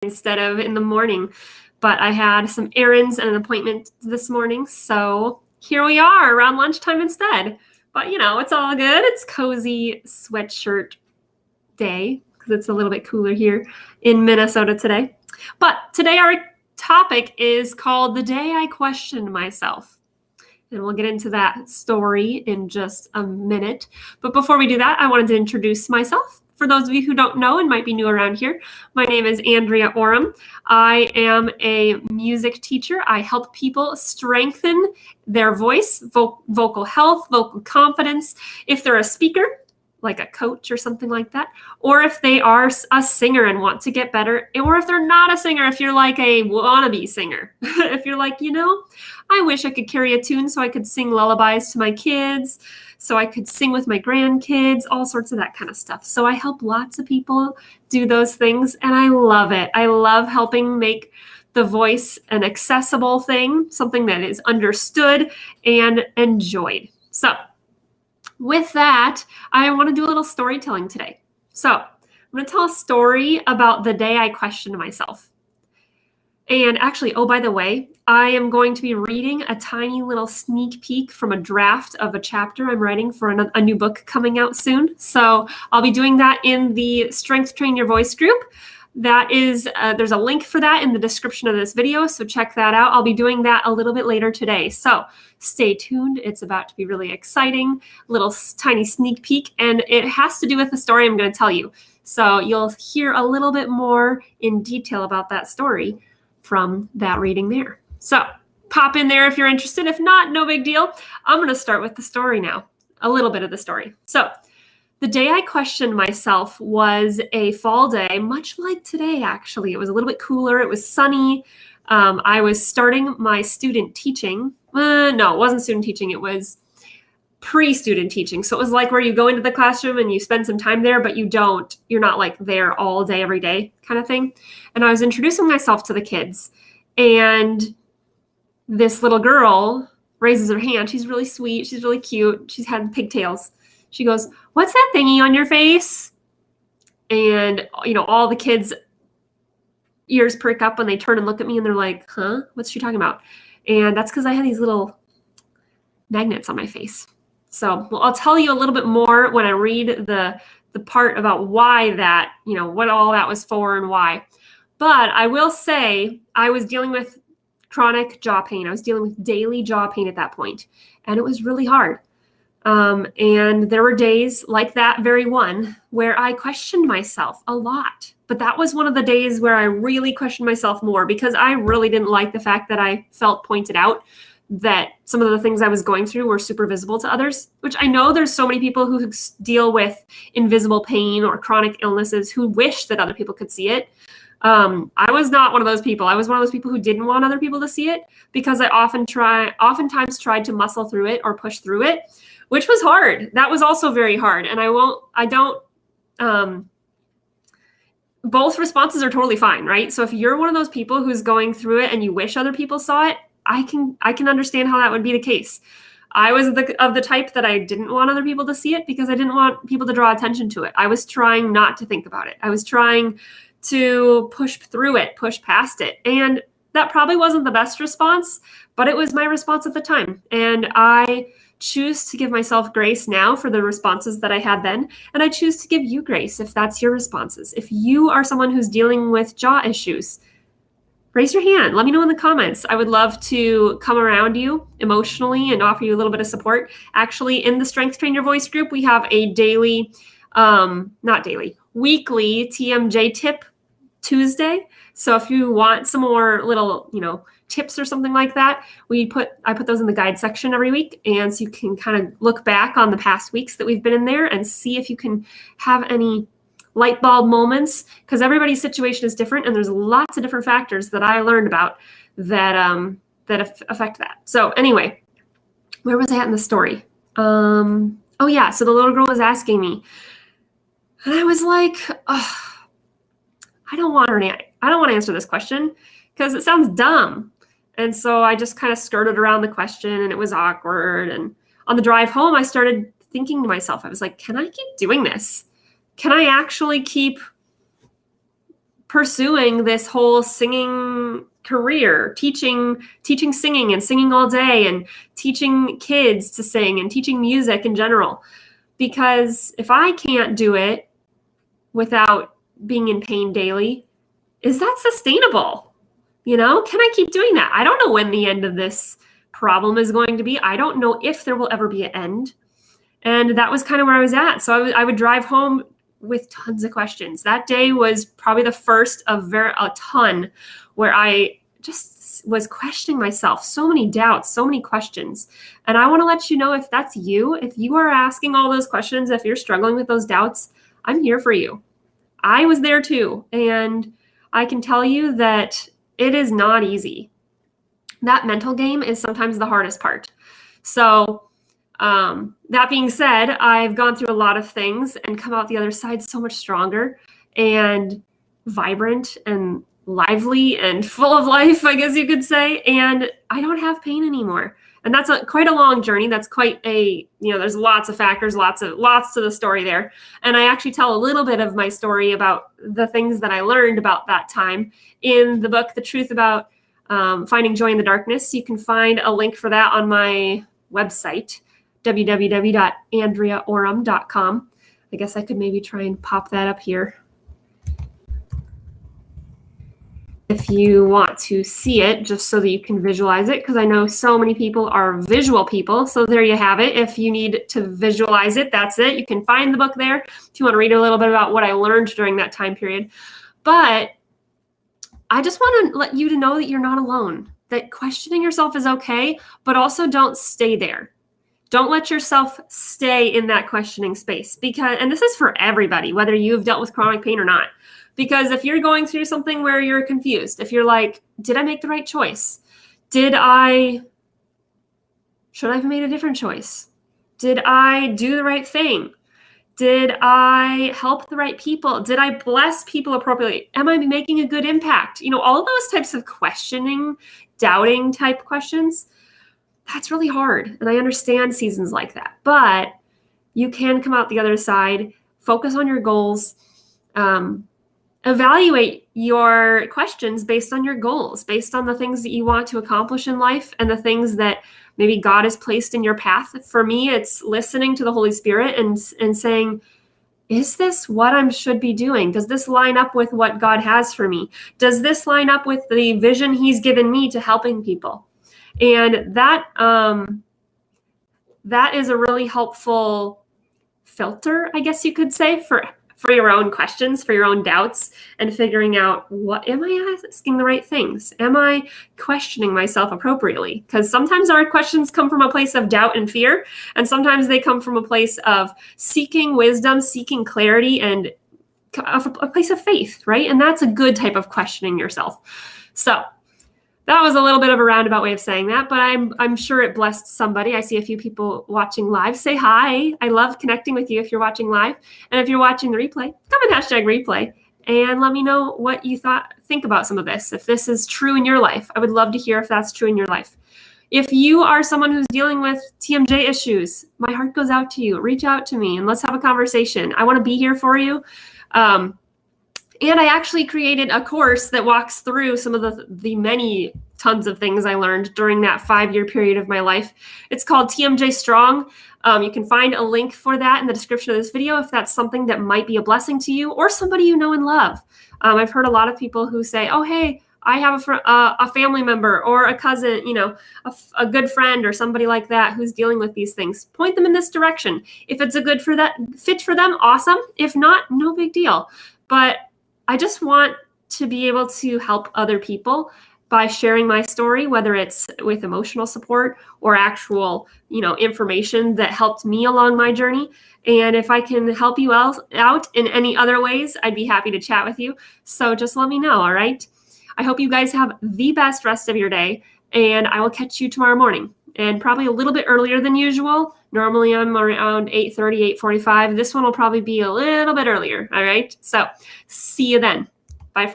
instead of in the morning. But I had some errands and an appointment this morning, so here we are around lunchtime instead. But it's all good. It's cozy sweatshirt day because it's a little bit cooler here in Minnesota today. But today our topic is called The Day I Questioned Myself. And we'll get into that story in just a minute. But before we do that, I wanted to introduce myself. For those of you who don't know and might be new around here, my name is Andrea Orem. I am a music teacher. I help people strengthen their voice, vocal health, vocal confidence. If they're a speaker, like a coach or something like that, or if they are a singer and want to get better, or if they're not a singer, if you're like a wannabe singer, if you're like, I wish I could carry a tune so I could sing lullabies to my kids, so I could sing with my grandkids, all sorts of that kind of stuff. So I help lots of people do those things, and I love it. I love helping make the voice an accessible thing, something that is understood and enjoyed. So with that, I want to do a little storytelling today. So I'm going to tell a story about the day I questioned myself. And actually, oh, by the way, I am going to be reading a tiny little sneak peek from a draft of a chapter I'm writing for a new book coming out soon. So I'll be doing that in the Strength Train Your Voice group. That is, there's a link for that in the description of this video, so check that out. I'll be doing that a little bit later today. So stay tuned. It's about to be really exciting, little tiny sneak peek, and it has to do with the story I'm going to tell you. So you'll hear a little bit more in detail about that story from that reading there. So pop in there if you're interested. If not, no big deal. I'm going to start with the story now, a little bit of the story. So the day I questioned myself was a fall day, much like today, actually. It was a little bit cooler. It was sunny. I was starting my student teaching. No, it wasn't student teaching. It was pre-student teaching. So it was like where you go into the classroom and you spend some time there, but you're not like there all day, every day kind of thing. And I was introducing myself to the kids. And this little girl raises her hand. She's really sweet. She's really cute. She's had pigtails. She goes, "What's that thingy on your face?" And, all the kids' ears prick up when they turn and look at me and they're like, "Huh? What's she talking about?" And that's because I had these little magnets on my face. So I'll tell you a little bit more when I read the part about why that, what all that was for and why. But I will say I was dealing with chronic jaw pain. I was dealing with daily jaw pain at that point, and it was really hard. And there were days like that very one where I questioned myself a lot. But that was one of the days where I really questioned myself more because I really didn't like the fact that I felt pointed out that some of the things I was going through were super visible to others, which I know there's so many people who deal with invisible pain or chronic illnesses who wish that other people could see it. I was not one of those people. I was one of those people who didn't want other people to see it because I oftentimes tried to muscle through it or push through it, which was hard. That was also very hard. And both responses are totally fine, right? So if you're one of those people who's going through it and you wish other people saw it, I can understand how that would be the case. I was of the type that I didn't want other people to see it because I didn't want people to draw attention to it. I was trying not to think about it. I was trying to push through it, push past it. And that probably wasn't the best response, but it was my response at the time. And I choose to give myself grace now for the responses that I had then. And I choose to give you grace if that's your responses. If you are someone who's dealing with jaw issues, raise your hand. Let me know in the comments. I would love to come around you emotionally and offer you a little bit of support. Actually, in the Strength Train Your Voice group, we have a weekly TMJ tip Tuesday. So if you want some more little, tips or something like that, I put those in the guide section every week. And so you can kind of look back on the past weeks that we've been in there and see if you can have any light bulb moments, because everybody's situation is different. And there's lots of different factors that I learned about that affect that. So anyway, where was I at in the story? So the little girl was asking me, and I was like, I don't want to answer this question because it sounds dumb. And so I just kind of skirted around the question and it was awkward. And on the drive home, I started thinking to myself, I was like, can I keep doing this? Can I actually keep pursuing this whole singing career, teaching singing and singing all day and teaching kids to sing and teaching music in general. Because if I can't do it without being in pain daily, is that sustainable? Can I keep doing that? I don't know when the end of this problem is going to be. I don't know if there will ever be an end. And that was kind of where I was at. So I would drive home with tons of questions. That day was probably the first of a ton where I just was questioning myself. So many doubts, so many questions. And I want to let you know, if that's you, if you are asking all those questions, if you're struggling with those doubts, I'm here for you. I was there too. And I can tell you that it is not easy. That mental game is sometimes the hardest part. So that being said, I've gone through a lot of things and come out the other side so much stronger and vibrant and lively and full of life, I guess you could say. And I don't have pain anymore. And that's quite a long journey. That's quite there's lots of factors, lots to the story there. And I actually tell a little bit of my story about the things that I learned about that time in the book, The Truth About Finding Joy in the Darkness. You can find a link for that on my website, www.andreaorem.com. I guess I could maybe try and pop that up here if you want to see it, just so that you can visualize it, because I know so many people are visual people. So there you have it. If you need to visualize it, that's it. You can find the book there if you want to read a little bit about what I learned during that time period. But I just want to let you to know that you're not alone, that questioning yourself is okay, but also don't stay there. Don't let yourself stay in that questioning space, and this is for everybody, whether you've dealt with chronic pain or not. Because if you're going through something where you're confused, if you're like, did I make the right choice? Should I have made a different choice? Did I do the right thing? Did I help the right people? Did I bless people appropriately? Am I making a good impact? All of those types of questioning, doubting type questions, that's really hard. And I understand seasons like that. But you can come out the other side, focus on your goals, evaluate your questions based on your goals, based on the things that you want to accomplish in life and the things that maybe God has placed in your path. For me, it's listening to the Holy Spirit and saying, is this what I should be doing? Does this line up with what God has for me? Does this line up with the vision He's given me to helping people? And that is a really helpful filter, I guess you could say, for your own questions, for your own doubts, and figuring out, am I asking the right things? Am I questioning myself appropriately? Because sometimes our questions come from a place of doubt and fear, and sometimes they come from a place of seeking wisdom, seeking clarity, and a place of faith, right? And that's a good type of questioning yourself. So that was a little bit of a roundabout way of saying that, but I'm sure it blessed somebody. I see a few people watching live. Say hi. I love connecting with you if you're watching live. And if you're watching the replay, comment #replay and let me know what you think about some of this. If this is true in your life, I would love to hear if that's true in your life. If you are someone who's dealing with TMJ issues, my heart goes out to you. Reach out to me and let's have a conversation. I want to be here for you. And I actually created a course that walks through some of the many tons of things I learned during that 5-year period of my life. It's called TMJ Strong. You can find a link for that in the description of this video if that's something that might be a blessing to you or somebody you know and love. I've heard a lot of people who say, oh, hey, I have a family member or a cousin, a good friend or somebody like that who's dealing with these things. Point them in this direction. If it's a good fit for them, awesome. If not, no big deal. But I just want to be able to help other people by sharing my story, whether it's with emotional support or actual, information that helped me along my journey. And if I can help you out in any other ways, I'd be happy to chat with you. So just let me know, all right? I hope you guys have the best rest of your day, and I will catch you tomorrow morning, and probably a little bit earlier than usual. Normally I'm around 8:30, 8:45. This one will probably be a little bit earlier, all right? So see you then.